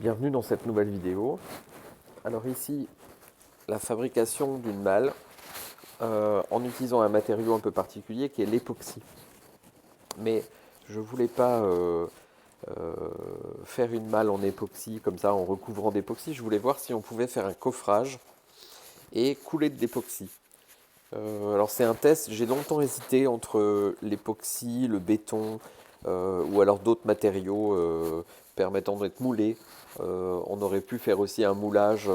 Bienvenue dans cette nouvelle vidéo. Alors ici, la fabrication d'une malle en utilisant un matériau un peu particulier qui est l'époxy. Mais je ne voulais pas faire une malle en époxy comme ça en recouvrant d'époxy. Je voulais voir si on pouvait faire un coffrage et couler de l'époxy. Alors c'est un test, j'ai longtemps hésité entre l'époxy, le béton ou alors d'autres matériaux permettant d'être moulés. On aurait pu faire aussi un moulage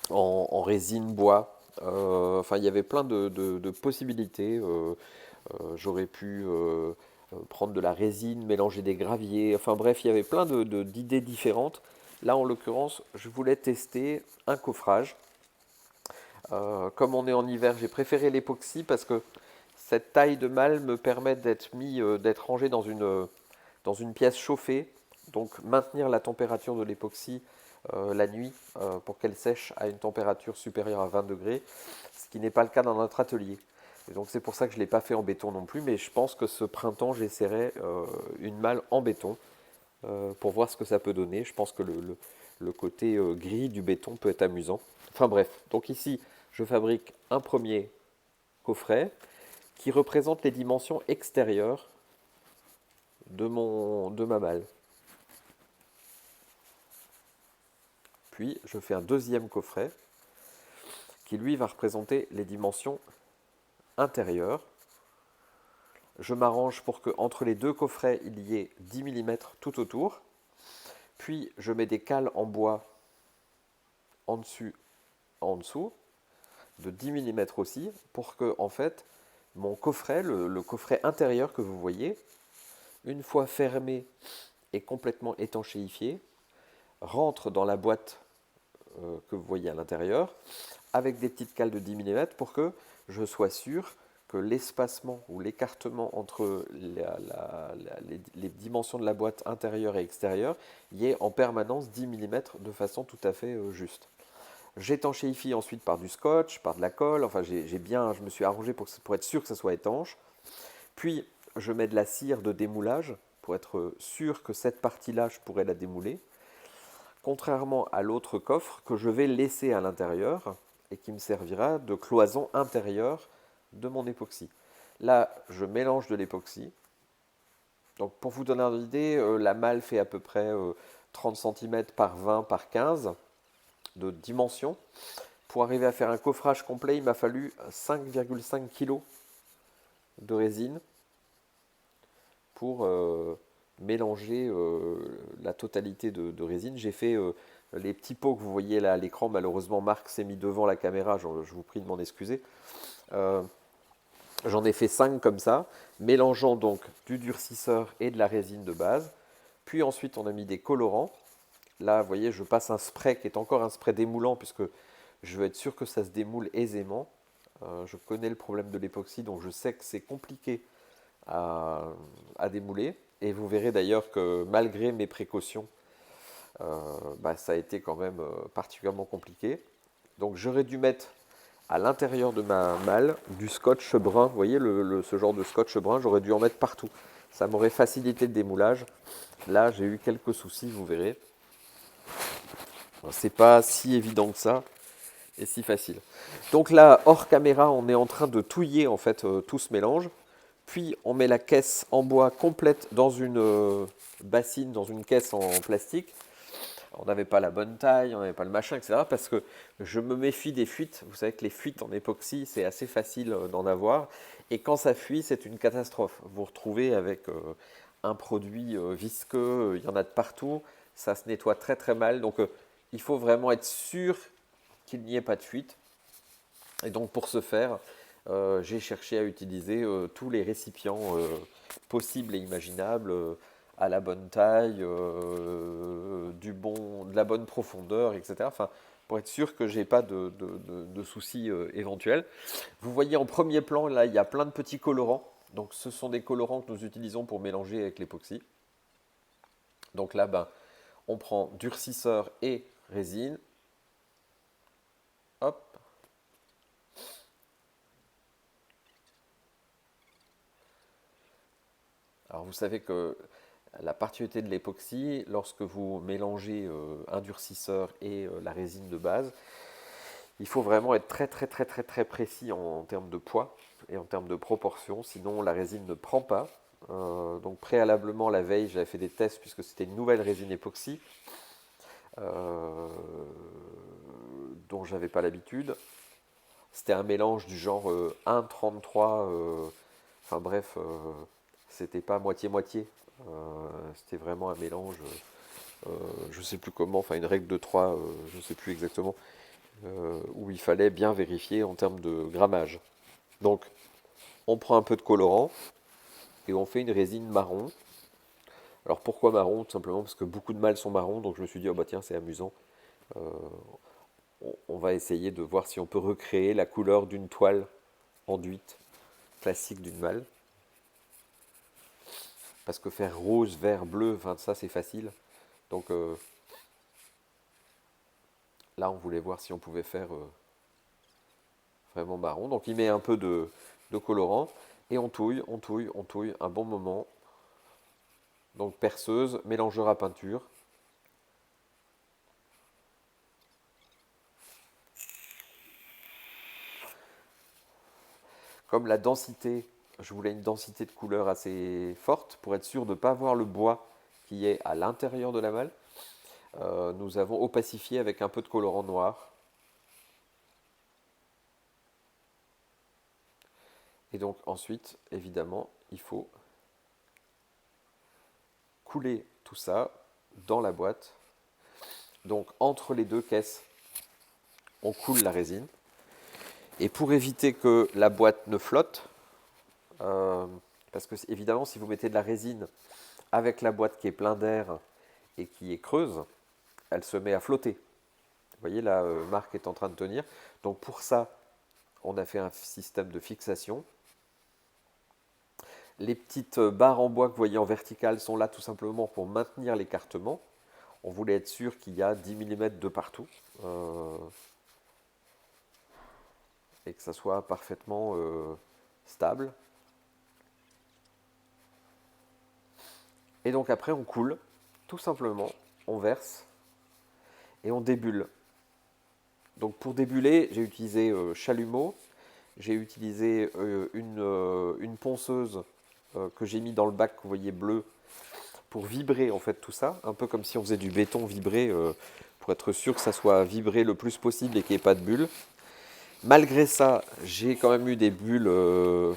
en résine bois. Enfin, il y avait plein de possibilités. J'aurais pu prendre de la résine, mélanger des graviers. Enfin bref, il y avait plein d'idées différentes. Là, en l'occurrence, je voulais tester un coffrage. Comme on est en hiver, j'ai préféré l'époxy parce que cette taille de malle me permet d'être rangé dans une pièce chauffée, donc maintenir la température de l'époxy la nuit pour qu'elle sèche à une température supérieure à 20 degrés, ce qui n'est pas le cas dans notre atelier. Et donc c'est pour ça que je ne l'ai pas fait en béton non plus, mais je pense que ce printemps j'essaierai une malle en béton pour voir ce que ça peut donner. Je pense que le côté gris du béton peut être amusant. Enfin bref, donc ici je fabrique un premier coffret qui représente les dimensions extérieures de ma malle. Puis je fais un deuxième coffret qui lui va représenter les dimensions intérieures. Je m'arrange pour que entre les deux coffrets il y ait 10 mm tout autour. Puis je mets des cales en bois en dessus, en dessous, de 10 mm aussi, pour que en fait mon coffret, le coffret intérieur que vous voyez, une fois fermé et complètement étanchéifié, rentre dans la boîte que vous voyez à l'intérieur, avec des petites cales de 10 mm pour que je sois sûr que l'espacement ou l'écartement entre les dimensions de la boîte intérieure et extérieure y ait en permanence 10 mm de façon tout à fait juste. J'étanchéifie ensuite par du scotch, par de la colle, enfin je me suis arrangé pour être sûr que ça soit étanche. Puis je mets de la cire de démoulage pour être sûr que cette partie-là, je pourrais la démouler. Contrairement à l'autre coffre que je vais laisser à l'intérieur et qui me servira de cloison intérieure de mon époxy. Là, je mélange de l'époxy. Donc pour vous donner une idée, la malle fait à peu près 30 cm par 20 par 15 de dimension. Pour arriver à faire un coffrage complet, il m'a fallu 5,5 kg de résine pour mélanger la totalité de résine. J'ai fait les petits pots que vous voyez là à l'écran. Malheureusement, Marc s'est mis devant la caméra. Je vous prie de m'en excuser. Euh, J'en ai fait 5 comme ça, mélangeant donc du durcisseur et de la résine de base. Puis ensuite, on a mis des colorants. Là, vous voyez, je passe un spray qui est encore un spray démoulant puisque je veux être sûr que ça se démoule aisément. Je connais le problème de l'époxy, donc je sais que c'est compliqué à, à démouler. Et vous verrez d'ailleurs que malgré mes précautions, ça a été quand même particulièrement compliqué. Donc j'aurais dû mettre à l'intérieur de ma malle du scotch brun. Vous voyez ce genre de scotch brun, j'aurais dû en mettre partout. Ça m'aurait facilité le démoulage. Là, j'ai eu quelques soucis, vous verrez. C'est pas si évident que ça et si facile. Donc là, hors caméra, on est en train de touiller en fait tout ce mélange. Puis on met la caisse en bois complète dans une bassine, dans une caisse en plastique. On n'avait pas la bonne taille, on n'avait pas le machin, etc. Parce que je me méfie des fuites. Vous savez que les fuites en époxy, c'est assez facile d'en avoir. Et quand ça fuit, c'est une catastrophe. Vous vous retrouvez avec un produit visqueux, il y en a de partout. Ça se nettoie très très mal. Donc il faut vraiment être sûr qu'il n'y ait pas de fuite. Et donc pour ce faire, j'ai cherché à utiliser tous les récipients possibles et imaginables à la bonne taille, de la bonne profondeur, etc. Enfin, pour être sûr que j'ai pas de soucis éventuels. Vous voyez en premier plan, là, il y a plein de petits colorants. Donc ce sont des colorants que nous utilisons pour mélanger avec l'époxy. Donc là, ben, on prend durcisseur et résine. Hop. Alors vous savez que la particularité de l'époxy, lorsque vous mélangez un durcisseur et la résine de base, il faut vraiment être très très très très très précis en termes de poids et en termes de proportion, sinon la résine ne prend pas. Donc préalablement la veille, j'avais fait des tests puisque c'était une nouvelle résine époxy euh, dont j'avais pas l'habitude. C'était un mélange du genre 1,33, enfin bref, c'était pas moitié-moitié. C'était vraiment un mélange, je sais plus comment, enfin une règle de 3, je sais plus exactement, où il fallait bien vérifier en termes de grammage. Donc on prend un peu de colorant et on fait une résine marron. Alors pourquoi marron? Tout simplement parce que beaucoup de mâles sont marrons, donc je me suis dit, oh bah tiens, c'est amusant. Euh, on va essayer de voir si on peut recréer la couleur d'une toile enduite classique d'une malle. Parce que faire rose, vert, bleu, enfin ça c'est facile. Donc là on voulait voir si on pouvait faire vraiment marron. Donc il met un peu de colorant et on touille, on touille, on touille un bon moment. Donc perceuse, mélangeur à peinture. Comme la densité, je voulais une densité de couleur assez forte pour être sûr de ne pas voir le bois qui est à l'intérieur de la malle. Nous avons opacifié avec un peu de colorant noir. Et donc ensuite, évidemment, il faut couler tout ça dans la boîte. Donc entre les deux caisses, on coule la résine. Et pour éviter que la boîte ne flotte, parce que évidemment si vous mettez de la résine avec la boîte qui est pleine d'air et qui est creuse, elle se met à flotter. Vous voyez là, Marc est en train de tenir. Donc pour ça, on a fait un système de fixation. Les petites barres en bois que vous voyez en verticale sont là tout simplement pour maintenir l'écartement. On voulait être sûr qu'il y a 10 mm de partout et que ça soit parfaitement stable. Et donc après on coule, tout simplement, on verse et on débulle. Donc pour débuller, j'ai utilisé chalumeau, j'ai utilisé une ponceuse que j'ai mis dans le bac que vous voyez bleu pour vibrer en fait tout ça, un peu comme si on faisait du béton vibré pour être sûr que ça soit vibré le plus possible et qu'il n'y ait pas de bulles. Malgré ça, j'ai quand même eu des bulles au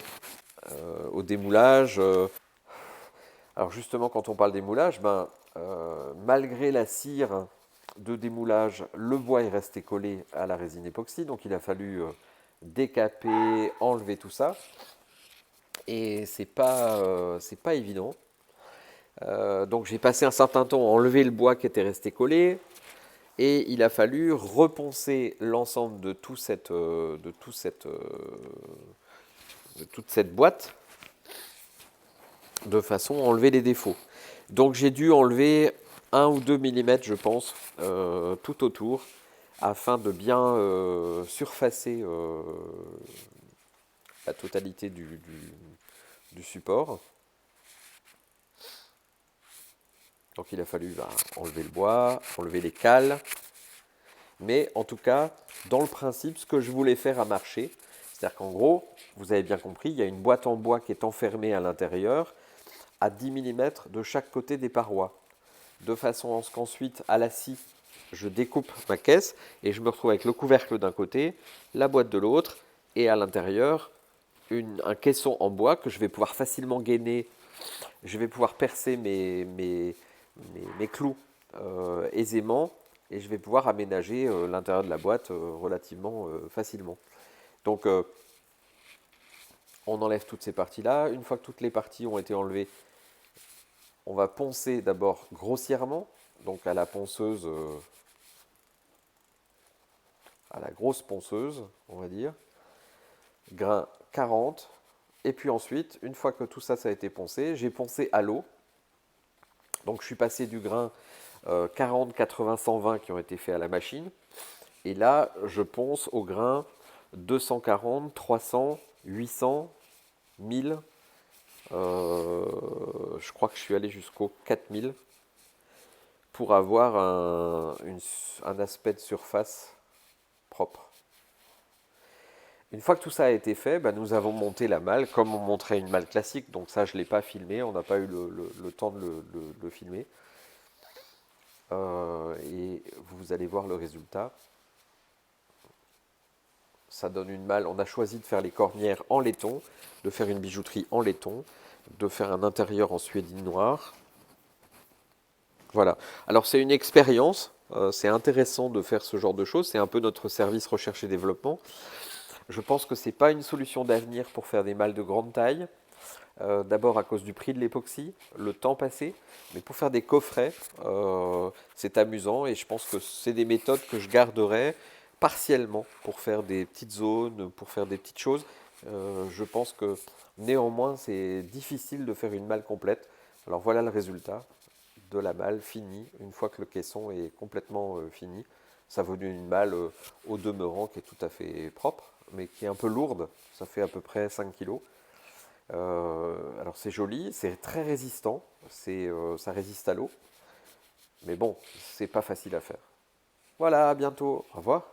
démoulage. Alors justement, quand on parle démoulage, malgré la cire de démoulage, le bois est resté collé à la résine époxy, donc il a fallu décaper, enlever tout ça. Et c'est pas évident. Donc j'ai passé un certain temps à enlever le bois qui était resté collé. Et il a fallu reponcer l'ensemble de toute cette boîte de façon à enlever les défauts. Donc j'ai dû enlever 1 ou 2 mm, je pense, tout autour, afin de bien surfacer la totalité du support. Donc il a fallu enlever le bois, enlever les cales. Mais en tout cas, dans le principe, ce que je voulais faire a marché. C'est-à-dire qu'en gros, vous avez bien compris, il y a une boîte en bois qui est enfermée à l'intérieur à 10 mm de chaque côté des parois. De façon à ce qu'ensuite, à la scie, je découpe ma caisse et je me retrouve avec le couvercle d'un côté, la boîte de l'autre, et à l'intérieur, un caisson en bois que je vais pouvoir facilement gainer. Je vais pouvoir percer mes clous aisément et je vais pouvoir aménager l'intérieur de la boîte relativement facilement. Donc on enlève toutes ces parties-là. Une fois que toutes les parties ont été enlevées, on va poncer d'abord grossièrement, donc à la ponceuse, à la grosse ponceuse, on va dire, grain 40. Et puis ensuite, une fois que tout ça, ça a été poncé, j'ai poncé à l'eau. Donc je suis passé du grain 40, 80, 120 qui ont été faits à la machine. Et là, je ponce au grain 240, 300, 800, 1000. Je crois que je suis allé jusqu'au 4000 pour avoir un aspect de surface propre. Une fois que tout ça a été fait, bah, nous avons monté la malle comme on montrait une malle classique. Donc ça, je ne l'ai pas filmé, on n'a pas eu le temps de le filmer. Et vous allez voir le résultat. Ça donne une malle. On a choisi de faire les cornières en laiton, de faire une bijouterie en laiton, de faire un intérieur en suédine noire. Voilà. Alors c'est une expérience. C'est intéressant de faire ce genre de choses. C'est un peu notre service recherche et développement. Je pense que ce n'est pas une solution d'avenir pour faire des malles de grande taille. D'abord à cause du prix de l'époxy, le temps passé, mais pour faire des coffrets, c'est amusant et je pense que c'est des méthodes que je garderai partiellement pour faire des petites zones, pour faire des petites choses. Je pense que néanmoins c'est difficile de faire une malle complète. Alors voilà le résultat de la malle finie, une fois que le caisson est complètement fini. Ça vaut une malle au demeurant qui est tout à fait propre, mais qui est un peu lourde, ça fait à peu près 5 kilos. Alors c'est joli, c'est très résistant, ça résiste à l'eau, mais bon, c'est pas facile à faire. Voilà, à bientôt, au revoir.